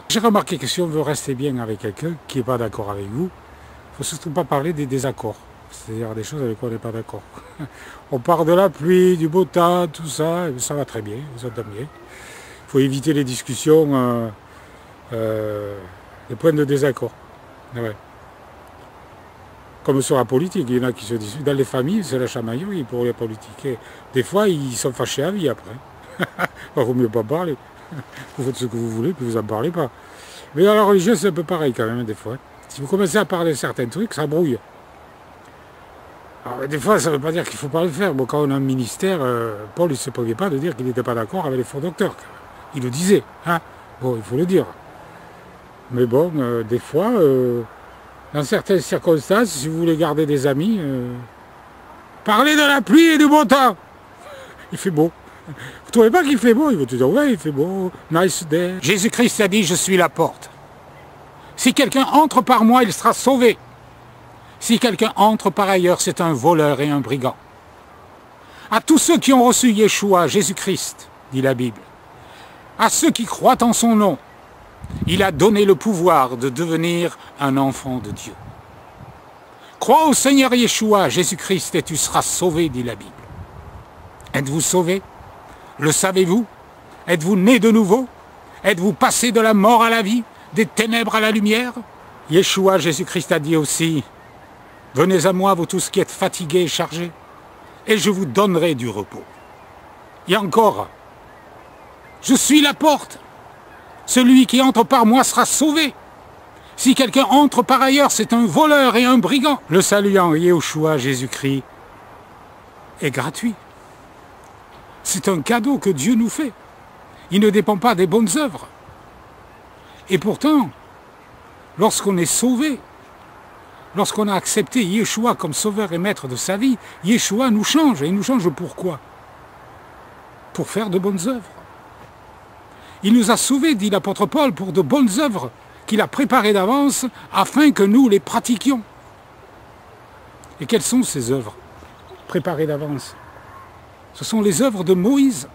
J'ai remarqué que si on veut rester bien avec quelqu'un qui n'est pas d'accord avec vous, il ne faut surtout pas parler des désaccords. C'est-à-dire des choses avec quoi on n'est pas d'accord. On part de la pluie, du beau temps, tout ça, et ça va très bien, ça va bien. Il faut éviter les discussions, les points de désaccord. Ouais. Comme sur la politique, il y en a qui se disent, dans les familles, c'est la chamaillerie pour les politiques. Et des fois, ils sont fâchés à vie après. Il vaut mieux pas parler. Vous faites ce que vous voulez, puis vous n'en parlez pas. Mais dans la religion, c'est un peu pareil quand même, des fois. Si vous commencez à parler de certains trucs, ça brouille. Alors, des fois, ça ne veut pas dire qu'il ne faut pas le faire. Bon, quand on a un ministère, Paul ne se prévient pas de dire qu'il n'était pas d'accord avec les faux docteurs. Il le disait. Hein. Bon, il faut le dire. Mais bon, des fois, dans certaines circonstances, si vous voulez garder des amis, parlez de la pluie et du beau temps. Il fait beau. Vous ne trouvez pas qu'il fait beau? Il va te dire, ouais, il fait beau, nice day. Jésus-Christ a dit, je suis la porte. Si quelqu'un entre par moi, il sera sauvé. Si quelqu'un entre par ailleurs, c'est un voleur et un brigand. À tous ceux qui ont reçu Yeshua, Jésus-Christ, dit la Bible, à ceux qui croient en son nom, il a donné le pouvoir de devenir un enfant de Dieu. Crois au Seigneur Yeshua, Jésus-Christ, et tu seras sauvé, dit la Bible. Êtes-vous sauvé? Le savez-vous? Êtes-vous né de nouveau? Êtes-vous passé de la mort à la vie, des ténèbres à la lumière? Yeshua, Jésus-Christ a dit aussi, « Venez à moi, vous tous qui êtes fatigués et chargés, et je vous donnerai du repos. » Et encore, « Je suis la porte. Celui qui entre par moi sera sauvé. Si quelqu'un entre par ailleurs, c'est un voleur et un brigand. » Le salut en Yeshua, Jésus-Christ, est gratuit. C'est un cadeau que Dieu nous fait. Il ne dépend pas des bonnes œuvres. Et pourtant, lorsqu'on est sauvé, lorsqu'on a accepté Yeshua comme sauveur et maître de sa vie, Yeshua nous change. Et il nous change pourquoi? Pour faire de bonnes œuvres. Il nous a sauvés, dit l'apôtre Paul, pour de bonnes œuvres qu'il a préparées d'avance afin que nous les pratiquions. Et quelles sont ces œuvres préparées d'avance? Ce sont les œuvres de Moïse.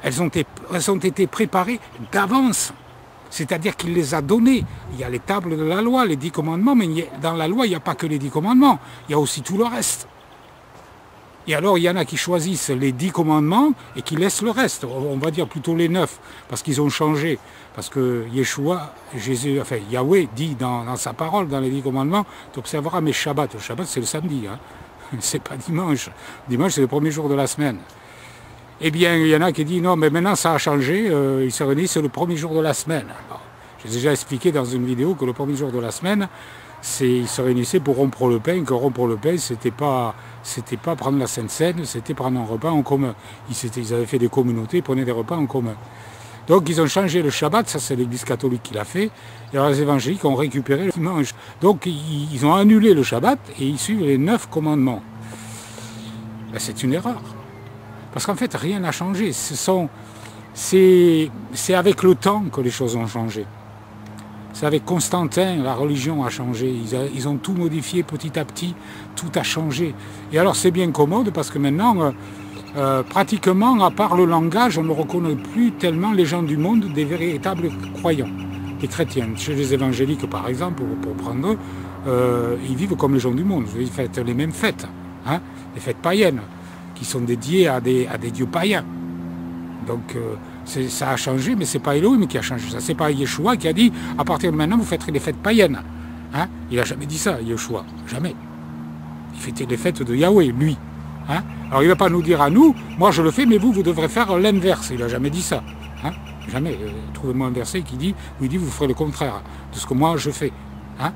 Elles ont été préparées d'avance. C'est-à-dire qu'il les a données. Il y a les tables de la loi, les 10 commandements, mais dans la loi, il n'y a pas que les 10 commandements. Il y a aussi tout le reste. Et alors, il y en a qui choisissent les 10 commandements et qui laissent le reste. On va dire plutôt les 9, parce qu'ils ont changé. Parce que Yeshua, Yahweh dit dans sa parole, dans les 10 commandements, tu observeras mes Shabbats. Le Shabbat, c'est le samedi. Hein. C'est pas dimanche. Dimanche, c'est le premier jour de la semaine. Eh bien, il y en a qui disent non, mais maintenant ça a changé, ils se réunissent le premier jour de la semaine. J'ai déjà expliqué dans une vidéo que le premier jour de la semaine, ils se réunissaient pour rompre le pain, que rompre le pain, c'était pas prendre la Sainte Seine, c'était prendre un repas en commun. Ils avaient fait des communautés, ils prenaient des repas en commun. Donc ils ont changé le Shabbat, ça c'est l'Église catholique qui l'a fait, et alors les évangéliques ont récupéré le dimanche. Donc ils ont annulé le Shabbat et ils suivent les 9 commandements. Ben, c'est une erreur. Parce qu'en fait, rien n'a changé. C'est avec le temps que les choses ont changé. C'est avec Constantin, la religion a changé. Ils ont tout modifié petit à petit, tout a changé. Et alors c'est bien commode parce que maintenant, pratiquement, à part le langage, on ne reconnaît plus tellement les gens du monde des véritables croyants, des chrétiens. Chez les évangéliques, par exemple, pour prendre eux, ils vivent comme les gens du monde. Ils fêtent les mêmes fêtes, hein, les fêtes païennes, qui sont dédiées à des dieux païens. Donc ça a changé, mais ce n'est pas Elohim qui a changé ça. C'est pas Yeshua qui a dit, à partir de maintenant, vous fêterez les fêtes païennes. Hein, il n'a jamais dit ça, Yeshua. Jamais. Il fêtait les fêtes de Yahweh, lui. Hein. Alors il ne va pas nous dire à nous, moi je le fais, mais vous devrez faire l'inverse. Il n'a jamais dit ça. Hein. Jamais. Trouvez-moi un verset qui dit, vous ferez le contraire de ce que moi je fais. Hein.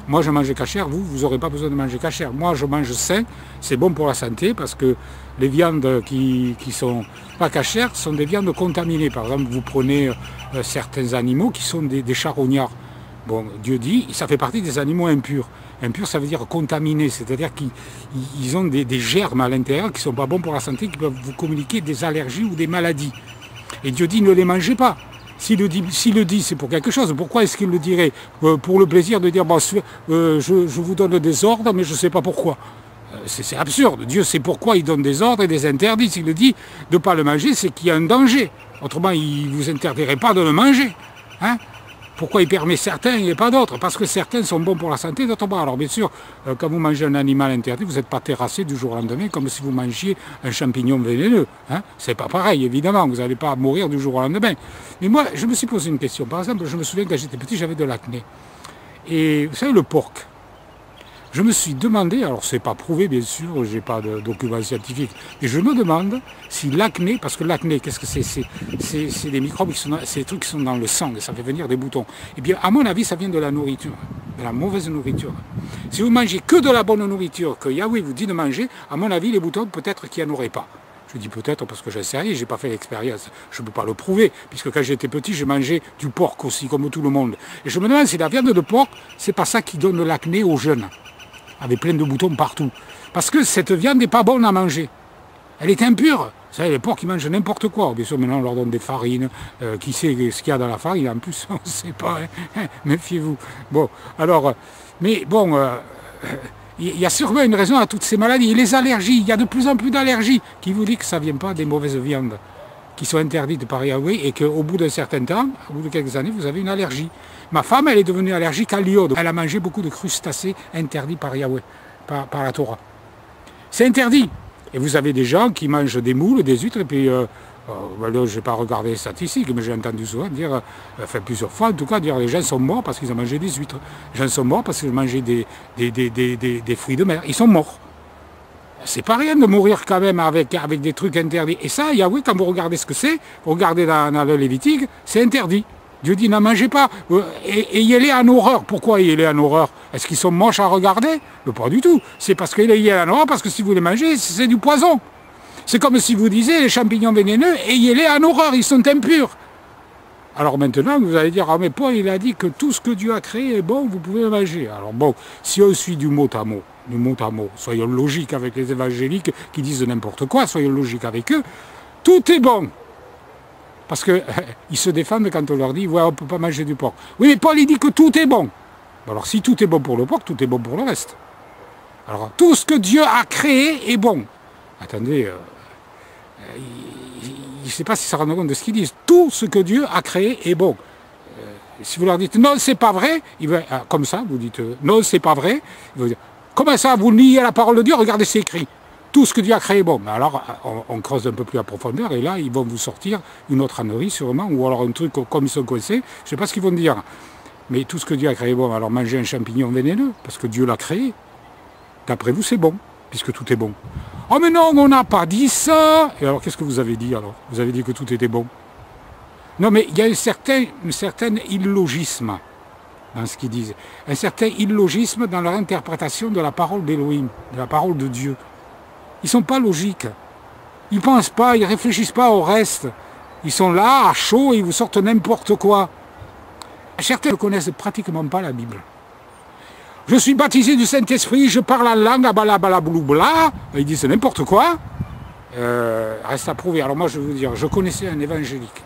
Moi je mange cachère, vous n'aurez pas besoin de manger cachère. Moi je mange sain, c'est bon pour la santé parce que les viandes qui sont pas cachères sont des viandes contaminées. Par exemple, vous prenez certains animaux qui sont des charognards. Bon, Dieu dit, ça fait partie des animaux impurs. Impurs, ça veut dire contaminés, c'est-à-dire qu'ils ont des germes à l'intérieur qui ne sont pas bons pour la santé, qui peuvent vous communiquer des allergies ou des maladies. Et Dieu dit, ne les mangez pas. S'il le dit, c'est pour quelque chose. Pourquoi est-ce qu'il le dirait? Pour le plaisir de dire, bon, je vous donne des ordres, mais je ne sais pas pourquoi. C'est absurde. Dieu sait pourquoi il donne des ordres et des interdits. S'il le dit de ne pas le manger, c'est qu'il y a un danger. Autrement, il ne vous interdirait pas de le manger. Hein? Pourquoi il permet certains et pas d'autres? Parce que certains sont bons pour la santé, d'autres pas. Alors bien sûr, quand vous mangez un animal interdit, vous n'êtes pas terrassé du jour au lendemain comme si vous mangiez un champignon vénéneux. Hein? C'est pas pareil, évidemment, vous n'allez pas mourir du jour au lendemain. Mais moi, je me suis posé une question. Par exemple, je me souviens quand j'étais petit, j'avais de l'acné. Et vous savez, le porc. Je me suis demandé, alors c'est pas prouvé bien sûr, j'ai pas de documents scientifiques, mais je me demande si l'acné, parce que l'acné, qu'est-ce que c'est? C'est des microbes, c'est des trucs qui sont dans le sang et ça fait venir des boutons. Eh bien, à mon avis, ça vient de la nourriture, de la mauvaise nourriture. Si vous mangez que de la bonne nourriture, que Yahweh vous dit de manger, à mon avis, les boutons, peut-être qu'il n'y en aurait pas. Je dis peut-être parce que j'en sais rien, j'ai pas fait l'expérience, je ne peux pas le prouver, puisque quand j'étais petit, j'ai mangé du porc aussi, comme tout le monde. Et je me demande si la viande de porc, c'est pas ça qui donne l'acné aux jeunes, avec plein de boutons partout. Parce que cette viande n'est pas bonne à manger. Elle est impure. Vous savez, les porcs, ils mangent n'importe quoi. Bien sûr, maintenant, on leur donne des farines. Qui sait ce qu'il y a dans la farine? En plus, on ne sait pas. Hein. Méfiez-vous. Bon, alors, mais bon, il y a sûrement une raison à toutes ces maladies. Et les allergies, il y a de plus en plus d'allergies. Qui vous dit que ça ne vient pas des mauvaises viandes qui sont interdites par Yahweh et qu'au bout d'un certain temps, au bout de quelques années, vous avez une allergie. Ma femme, elle est devenue allergique à l'iode. Elle a mangé beaucoup de crustacés interdits par Yahweh, par la Torah. C'est interdit. Et vous avez des gens qui mangent des moules, des huîtres, et puis, là, je n'ai pas regardé les statistiques, mais j'ai entendu souvent dire, enfin plusieurs fois en tout cas, dire les gens sont morts parce qu'ils ont mangé des huîtres. Les gens sont morts parce qu'ils ont mangé des fruits de mer. Ils sont morts. C'est pas rien de mourir quand même avec des trucs interdits. Et ça, Yahweh, quand vous regardez ce que c'est, vous regardez dans le Lévitique, c'est interdit. Dieu dit, n'en mangez pas. Ayez-les en horreur. Pourquoi ayez-les en horreur? Est-ce qu'ils sont moches à regarder? Pas du tout. C'est parce qu'il est en horreur, parce que si vous les mangez, c'est du poison. C'est comme si vous disiez, les champignons vénéneux, ayez-les en horreur, ils sont impurs. Alors maintenant, vous allez dire, ah mais Paul, il a dit que tout ce que Dieu a créé est bon, vous pouvez le manger. Alors bon, si on suit du mot à mot, soyons logiques avec les évangéliques qui disent n'importe quoi, soyons logiques avec eux, tout est bon. Parce qu'ils se défendent quand on leur dit, ouais, on ne peut pas manger du porc. Oui, mais Paul, il dit que tout est bon. Alors si tout est bon pour le porc, tout est bon pour le reste. Alors tout ce que Dieu a créé est bon. Attendez, il ne sait pas si ça rend compte de ce qu'ils disent. Tout ce que Dieu a créé est bon. Si vous leur dites, non, c'est pas vrai, comme ça, vous dites, non, c'est pas vrai, ils vont dire, comment ça, vous niez la parole de Dieu? Regardez, c'est écrit. Tout ce que Dieu a créé est bon. Mais alors, on creuse un peu plus à profondeur, et là, ils vont vous sortir une autre ânerie, sûrement, ou alors un truc comme ils sont coincés, je ne sais pas ce qu'ils vont dire. Mais tout ce que Dieu a créé est bon. Alors, manger un champignon vénéneux, parce que Dieu l'a créé, d'après vous, c'est bon, puisque tout est bon. Oh, mais non, on n'a pas dit ça. Et alors, qu'est-ce que vous avez dit, alors? Vous avez dit que tout était bon. Non, mais il y a un certain illogisme dans ce qu'ils disent. Un certain illogisme dans leur interprétation de la parole d'Élohim, de la parole de Dieu. Ils ne sont pas logiques. Ils ne pensent pas, ils ne réfléchissent pas au reste. Ils sont là, à chaud, et ils vous sortent n'importe quoi. Certains ne connaissent pratiquement pas la Bible. Je suis baptisé du Saint-Esprit, je parle en langue, bla. Ils disent n'importe quoi. Reste à prouver. Alors moi, je vais vous dire, je connaissais un évangélique.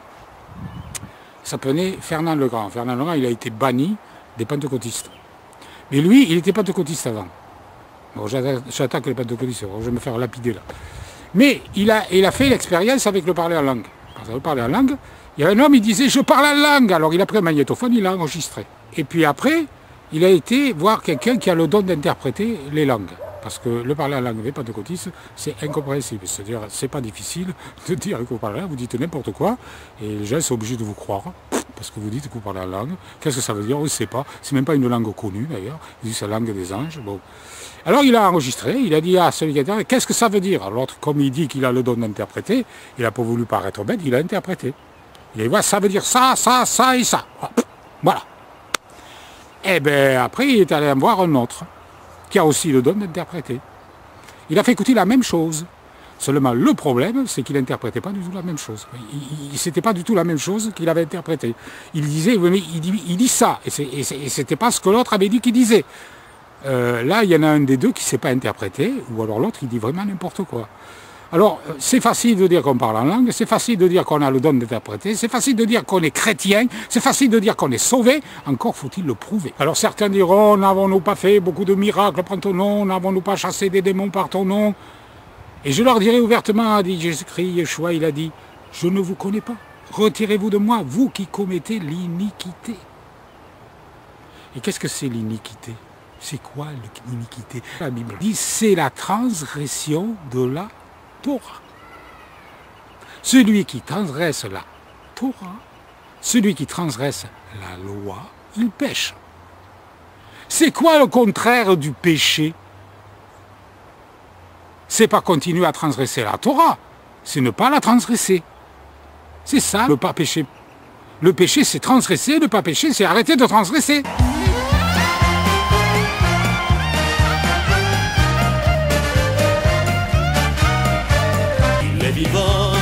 Il s'appelait Fernand Legrand. Fernand Legrand, il a été banni des pentecôtistes. Mais lui, il était pentecôtiste avant. Bon, j'attaque les pentecôtistes, je vais me faire lapider là. Mais il a fait l'expérience avec le parler en langue. Quand il parlait en langue, il y a un homme, il disait « je parle en langue ». Alors il a pris un magnétophone, il l'a enregistré. Et puis après, il a été voir quelqu'un qui a le don d'interpréter les langues. Parce que le parler en langue des pentecôtistes, c'est incompréhensible. C'est-à-dire, c'est pas difficile de dire que vous parlez, vous dites n'importe quoi, et les gens sont obligés de vous croire. Parce que vous dites que vous parlez en langue. Qu'est-ce que ça veut dire? On ne sait pas. C'est même pas une langue connue d'ailleurs. Il dit c'est la langue des anges. Bon. Alors il a enregistré, il a dit à celui qui a interprété, qu'est-ce que ça veut dire? Alors l'autre, comme il dit qu'il a le don d'interpréter, il n'a pas voulu paraître bête, il a interprété. Il a dit, ouais, ça veut dire ça, ça, ça et ça. Voilà. Et bien après, il est allé en voir un autre, qui a aussi le don d'interpréter. Il a fait écouter la même chose. Seulement, le problème, c'est qu'il n'interprétait pas du tout la même chose. C'était pas du tout la même chose qu'il avait interprété. Il disait, oui, mais il dit ça, et c'était pas ce que l'autre avait dit qu'il disait. Là, il y en a un des deux qui ne sait pas interpréter, ou alors l'autre, il dit vraiment n'importe quoi. Alors, c'est facile de dire qu'on parle en langue, c'est facile de dire qu'on a le don d'interpréter, c'est facile de dire qu'on est chrétien, c'est facile de dire qu'on est sauvé, encore faut-il le prouver. Alors certains diront, n'avons-nous pas fait beaucoup de miracles par ton nom, n'avons-nous pas chassé des démons par ton nom? Et je leur dirai ouvertement, a dit Jésus-Christ, Yeshua, il a dit, je ne vous connais pas. Retirez-vous de moi, vous qui commettez l'iniquité. Et qu'est-ce que c'est l'iniquité? C'est quoi l'iniquité? La Bible dit c'est la transgression de la Torah. Celui qui transgresse la Torah, celui qui transgresse la loi, il pêche. C'est quoi le contraire du péché? C'est pas continuer à transgresser la Torah, c'est ne pas la transgresser. C'est ça, ne pas pécher. Le péché, c'est transgresser, ne pas pécher, c'est arrêter de transgresser. Il est vivant,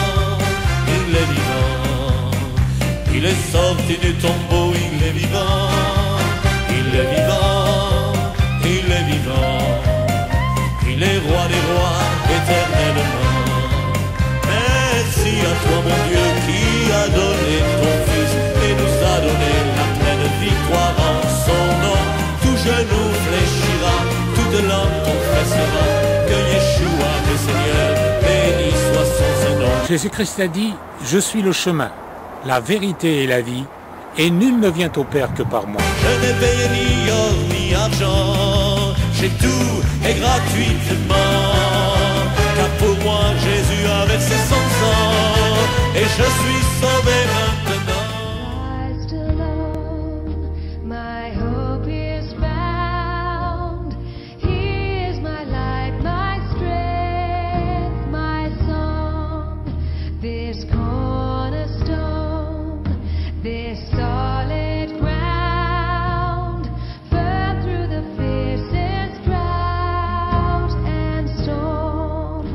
il est vivant. Il est sorti du tombeau, il est vivant. Il est vivant, il est vivant. Il est roi des rois, éternellement. Merci à toi mon Dieu qui a donné ton Fils et nous a donné la pleine victoire en son nom. Tout genou fléchira, toute langue confessera que Yeshua est Seigneur, béni soit son nom. Jésus-Christ a dit, je suis le chemin, la vérité et la vie, et nul ne vient au Père que par moi. Je n'ai payé ni or ni argent, j'ai tout et gratuitement. Car pour moi Jésus a versé son sang et je suis sauvé maintenant. Christ alone, my hope is found. He is my light, my strength, my song. This cornerstone, this solid ground, firm through the fiercest drought and storm.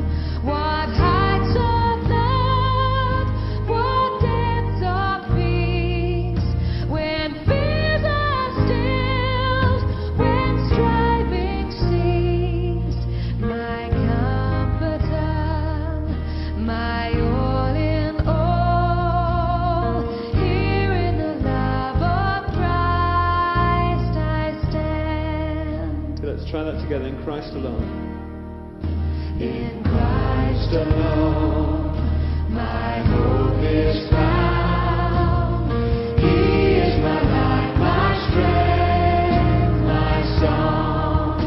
What heights of love, what depths of peace, when fears are stilled, when striving cease. My comforter, my all in all, here in the love of Christ I stand. Let's try that together in Christ alone. In Christ alone, my hope is found. He is my light, my strength, my song.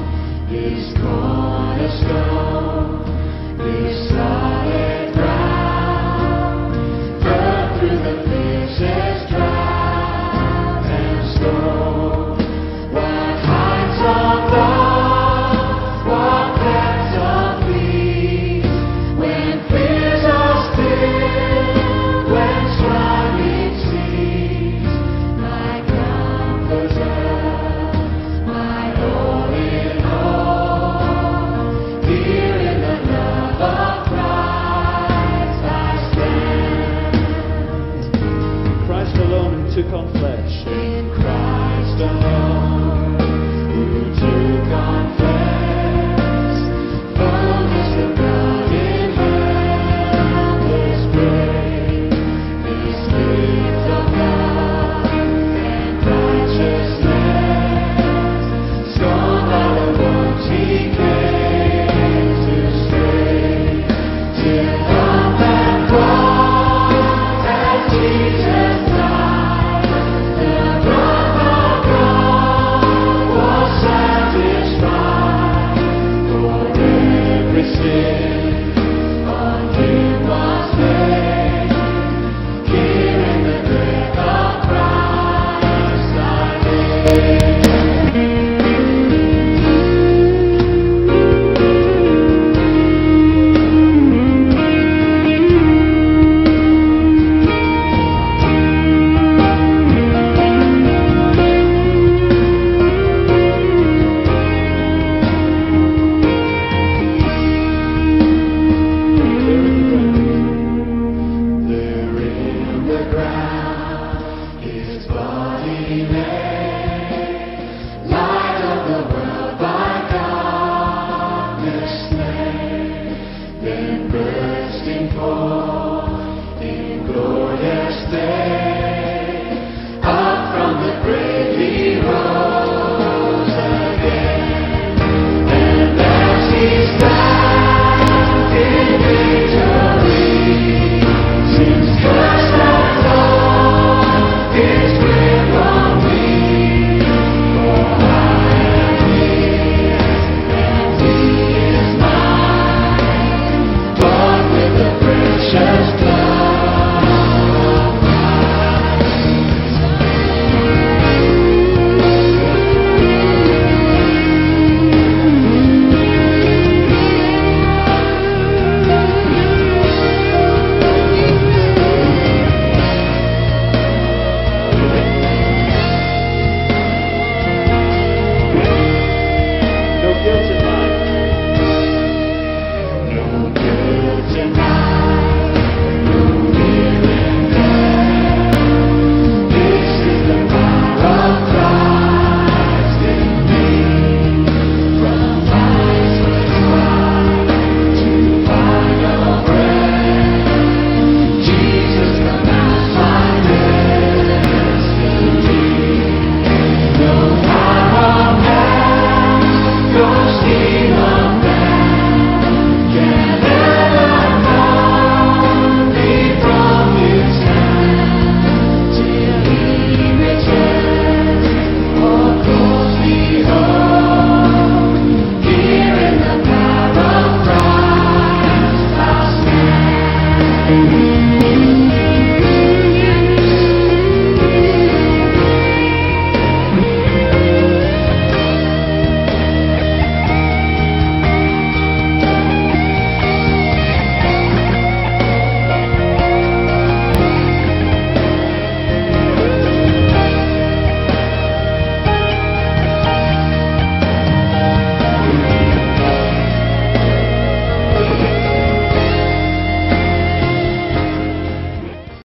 This cornerstone, this solid ground, firm through the fiercest drought and storm. What heights of love, what depths of peace, when fears are stilled, when striving cease. My comforter, my all in all, here in the love of Christ I stand. Christ alone took on flesh. In Christ alone,